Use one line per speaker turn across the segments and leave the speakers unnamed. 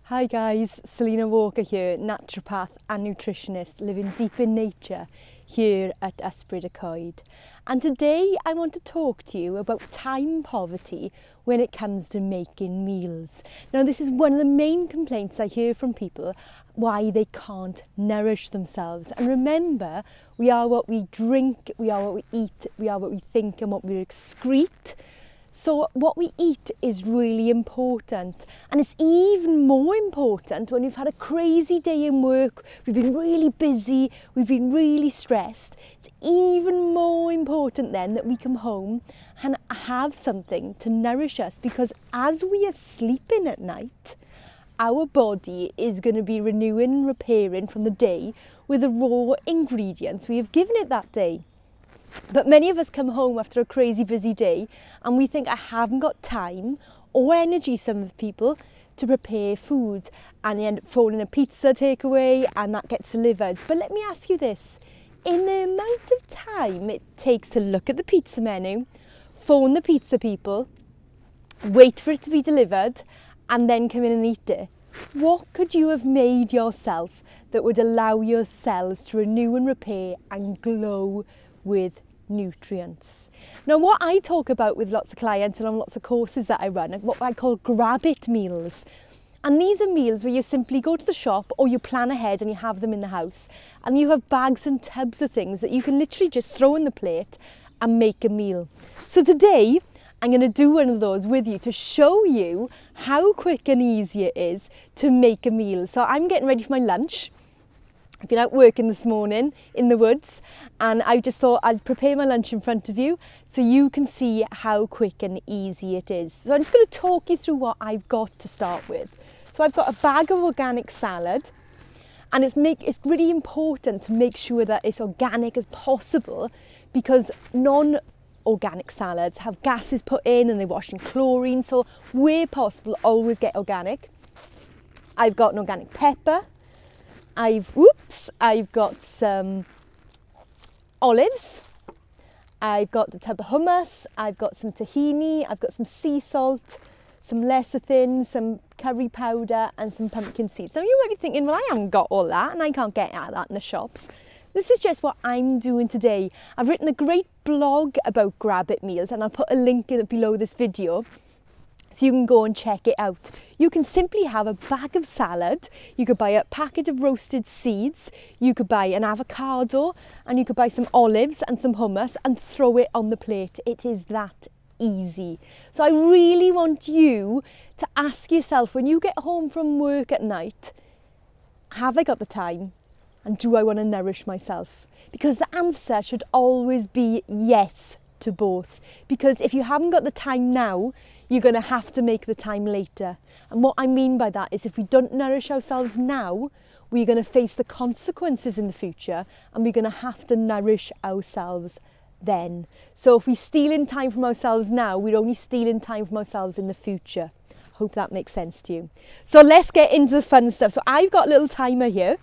Hi guys, Selena Walker here, naturopath and nutritionist living deep in nature here at Ysbryd y Coed. And today I want to talk to you about time poverty when it comes to making meals. Now this is one of the main complaints I hear from people, why they can't nourish themselves. And remember, we are what we drink, we are what we eat, we are what we think and what we excrete. So what we eat is really important, and it's even more important when we've had a crazy day in work, we've been really busy, we've been really stressed. It's even more important then that we come home and have something to nourish us, because as we are sleeping at night, our body is going to be renewing and repairing from the day with the raw ingredients we have given it that day. But many of us come home after a crazy busy day and we think, I haven't got time or energy, some people, to prepare food, and they end up phoning a pizza takeaway and that gets delivered. But let me ask you this, in the amount of time it takes to look at the pizza menu, phone the pizza people, wait for it to be delivered and then come in and eat it, what could you have made yourself that would allow your cells to renew and repair and glow with nutrients? Now what I talk about with lots of clients and on lots of courses that I run are what I call grab it meals. And these are meals where you simply go to the shop or you plan ahead and you have them in the house, and you have bags and tubs of things that you can literally just throw in the plate and make a meal. So today I'm going to do one of those with you to show you how quick and easy it is to make a meal. So I'm getting ready for my lunch. I've been out working this morning in the woods, and I just thought I'd prepare my lunch in front of you so you can see how quick and easy it is. So I'm just going to talk you through what I've got to start with. So I've got a bag of organic salad, and it's really important to make sure that it's organic as possible, because non-organic salads have gases put in and they wash in chlorine, so where possible always get organic. I've got an organic pepper. I've got some olives, I've got the tub of hummus, I've got some tahini, I've got some sea salt, some lecithin, some curry powder and some pumpkin seeds. Now you might be thinking, well, I haven't got all that and I can't get at that in the shops. This is just what I'm doing today. I've written a great blog about grab it meals, and I'll put a link in below this video so you can go and check it out. You can simply have a bag of salad, you could buy a packet of roasted seeds, you could buy an avocado, and you could buy some olives and some hummus and throw it on the plate. It is that easy. So I really want you to ask yourself, when you get home from work at night, have I got the time and do I want to nourish myself? Because the answer should always be yes to both. Because if you haven't got the time now, you're going to have to make the time later. And what I mean by that is, if we don't nourish ourselves now, we're going to face the consequences in the future, and we're going to have to nourish ourselves then. So if we steal in time from ourselves now, we're only stealing time from ourselves in the future. Hope that makes sense to you. So let's get into the fun stuff. So I've got a little timer here.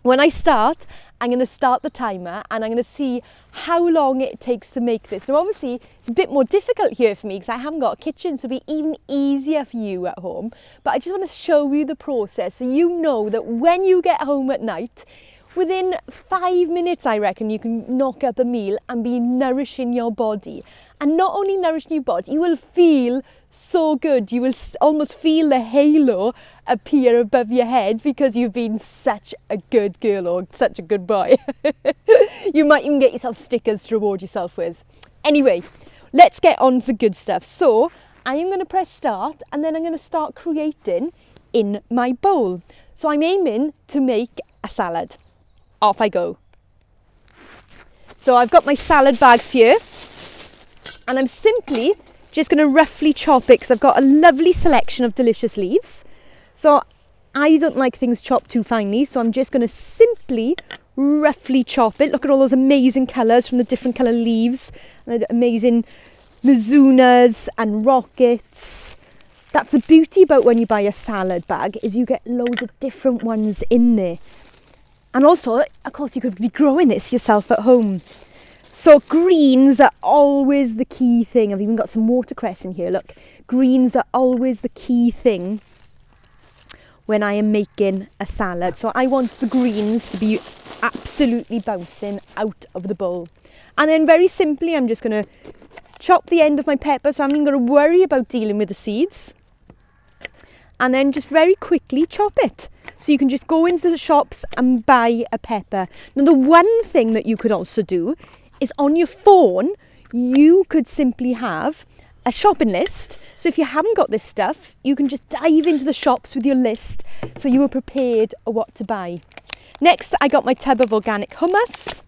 When I start, I'm going to start the timer and I'm going to see how long it takes to make this. Now obviously it's a bit more difficult here for me because I haven't got a kitchen, so it'll be even easier for you at home. But I just want to show you the process so you know that when you get home at night, within 5 minutes I reckon you can knock up a meal and be nourishing your body. And not only nourishing your body, you will feel so good. You will almost feel the halo appear above your head because you've been such a good girl or such a good boy. You might even get yourself stickers to reward yourself with. Anyway, let's get on to the good stuff. So I am going to press start, and then I'm going to start creating in my bowl. So I'm aiming to make a salad. Off I go. So I've got my salad bags here, and I'm simply just going to roughly chop it because I've got a lovely selection of delicious leaves. So I don't like things chopped too finely, so I'm just going to simply roughly chop it. Look at all those amazing colours from the different colour leaves, and the amazing mizunas and rockets. That's the beauty about when you buy a salad bag, is you get loads of different ones in there. And also, of course, you could be growing this yourself at home. So greens are always the key thing. I've even got some watercress in here, look. Greens are always the key thing when I am making a salad. So I want the greens to be absolutely bouncing out of the bowl. And then very simply, I'm just going to chop the end of my pepper, so I'm not going to worry about dealing with the seeds. And then just very quickly chop it. So you can just go into the shops and buy a pepper. Now the one thing that you could also do is on your phone, you could simply have a shopping list. So if you haven't got this stuff, you can just dive into the shops with your list so you are prepared of what to buy. Next, I got my tub of organic hummus.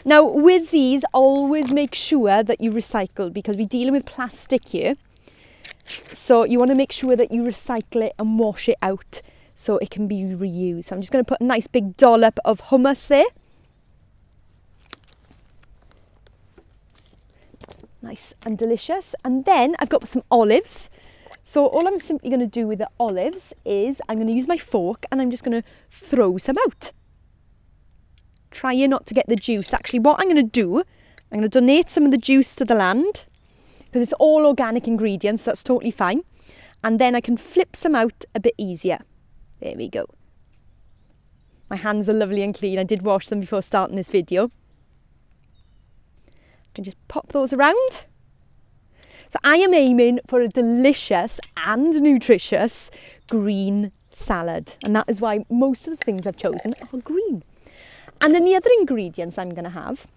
Now with these, always make sure that you recycle, because we're dealing with plastic here. So you want to make sure that you recycle it and wash it out so it can be reused. So I'm just going to put a nice big dollop of hummus there. Nice and delicious. And then I've got some olives. So all I'm simply going to do with the olives is I'm going to use my fork and I'm just going to throw some out. Try not to get the juice. Actually, what I'm going to do, I'm going to donate some of the juice to the land, because it's all organic ingredients, that's totally fine. And then I can flip some out a bit easier. There we go. My hands are lovely and clean. I did wash them before starting this video. I can just pop those around. So I am aiming for a delicious and nutritious green salad. And that is why most of the things I've chosen are green. And then the other ingredients I'm going to have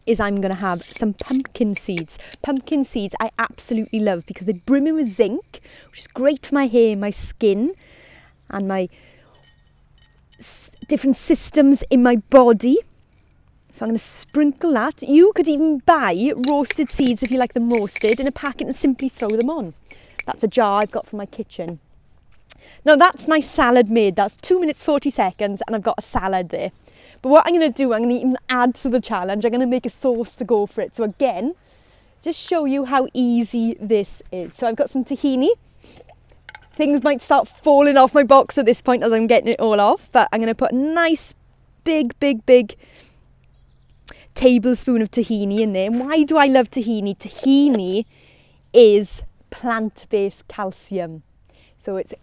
is I'm going to have some pumpkin seeds. Pumpkin seeds I absolutely love because they're brimming with zinc, which is great for my hair, my skin, and my different systems in my body. So I'm going to sprinkle that. You could even buy roasted seeds if you like them roasted in a packet and simply throw them on. That's a jar I've got from my kitchen. Now that's my salad made. That's 2 minutes 40 seconds and I've got a salad there. But what I'm going to do, I'm going to even add to the challenge. I'm going to make a sauce to go for it. So again, just show you how easy this is. So I've got some tahini. Things might start falling off my box at this point as I'm getting it all off. But I'm going to put a nice big tablespoon of tahini in there. And why do I love tahini? Tahini is plant-based calcium. So it's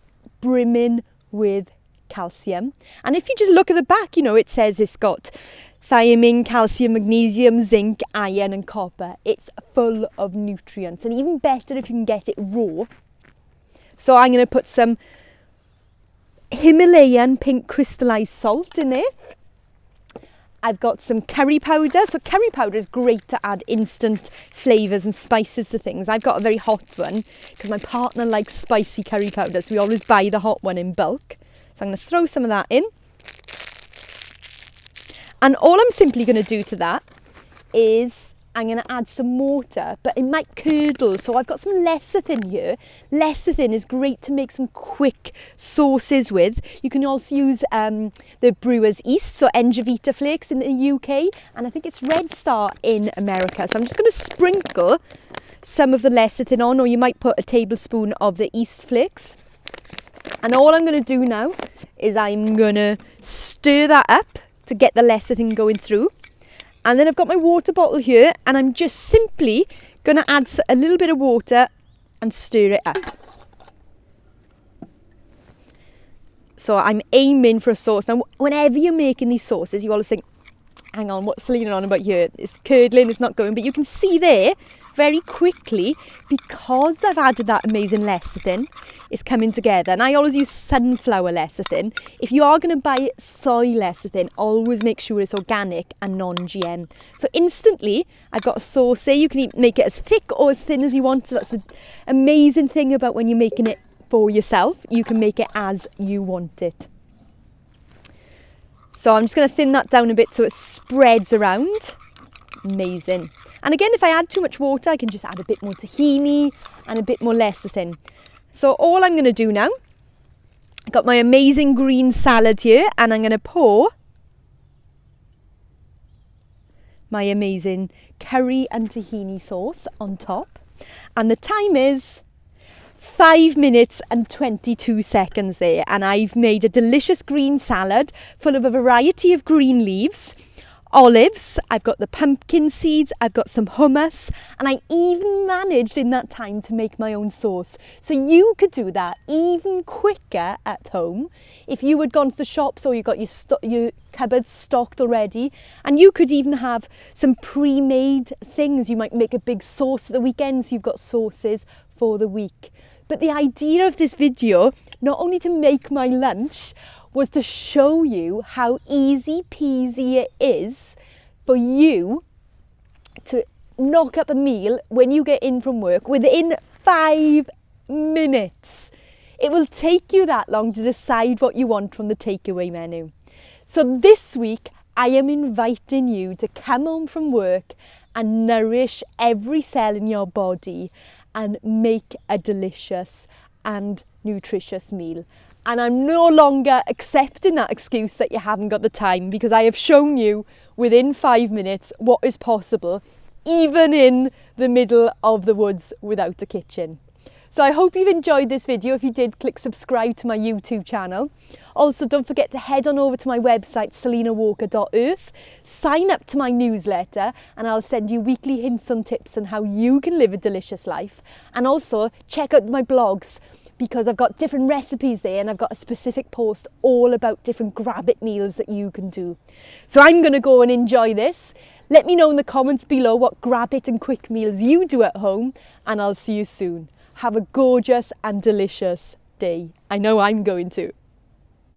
brimming with calcium. And if you just look at the back, you know, it says it's got thiamine, calcium, magnesium, zinc, iron and copper. It's full of nutrients, and even better if you can get it raw. So I'm going to put some Himalayan pink crystallized salt in there. I've got some curry powder. So curry powder is great to add instant flavours and spices to things. I've got a very hot one because my partner likes spicy curry powder, so we always buy the hot one in bulk. So I'm going to throw some of that in. And all I'm simply going to do to that is I'm going to add some water, but it might curdle. So I've got some lecithin here. Lecithin is great to make some quick sauces with. You can also use the brewer's yeast, so Engevita flakes in the UK, and I think it's Red Star in America. So I'm just going to sprinkle some of the lecithin on, or you might put a tablespoon of the yeast flakes. And all I'm going to do now is I'm going to stir that up to get the lecithin going through. And then I've got my water bottle here, and I'm just simply going to add a little bit of water and stir it up. So I'm aiming for a sauce. Now, whenever you're making these sauces, you always think, hang on, what's Selena on about here? It's curdling, it's not going. But you can see there, very quickly, because I've added that amazing lecithin, it's coming together. And I always use sunflower lecithin. If you are going to buy soy lecithin, always make sure it's organic and non-GM. So instantly, I've got a sauce there. You can make it as thick or as thin as you want. So that's the amazing thing about when you're making it for yourself. You can make it as you want it. So I'm just going to thin that down a bit so it spreads around. Amazing. And again, if I add too much water, I can just add a bit more tahini and a bit more lecithin. So all I'm going to do now, I've got my amazing green salad here, and I'm going to pour my amazing curry and tahini sauce on top. And the time is 5 minutes and 22 seconds there. And I've made a delicious green salad full of a variety of green leaves olives, I've got the pumpkin seeds, I've got some hummus, and I even managed in that time to make my own sauce. So you could do that even quicker at home if you had gone to the shops or you got your cupboards stocked already, and you could even have some pre-made things. You might make a big sauce at the weekend, so you've got sauces for the week. But the idea of this video, not only to make my lunch, was to show you how easy peasy it is for you to knock up a meal when you get in from work within 5 minutes. It will take you that long to decide what you want from the takeaway menu. So this week, I am inviting you to come home from work and nourish every cell in your body and make a delicious and nutritious meal. And I'm no longer accepting that excuse that you haven't got the time, because I have shown you within 5 minutes what is possible, even in the middle of the woods without a kitchen. So I hope you've enjoyed this video. If you did, click subscribe to my YouTube channel. Also, don't forget to head on over to my website, selinawalker.earth, sign up to my newsletter, and I'll send you weekly hints and tips on how you can live a delicious life. And also check out my blogs, because I've got different recipes there, and I've got a specific post all about different grab it meals that you can do. So I'm going to go and enjoy this. Let me know in the comments below what grab it and quick meals you do at home, and I'll see you soon. Have a gorgeous and delicious day. I know I'm going to.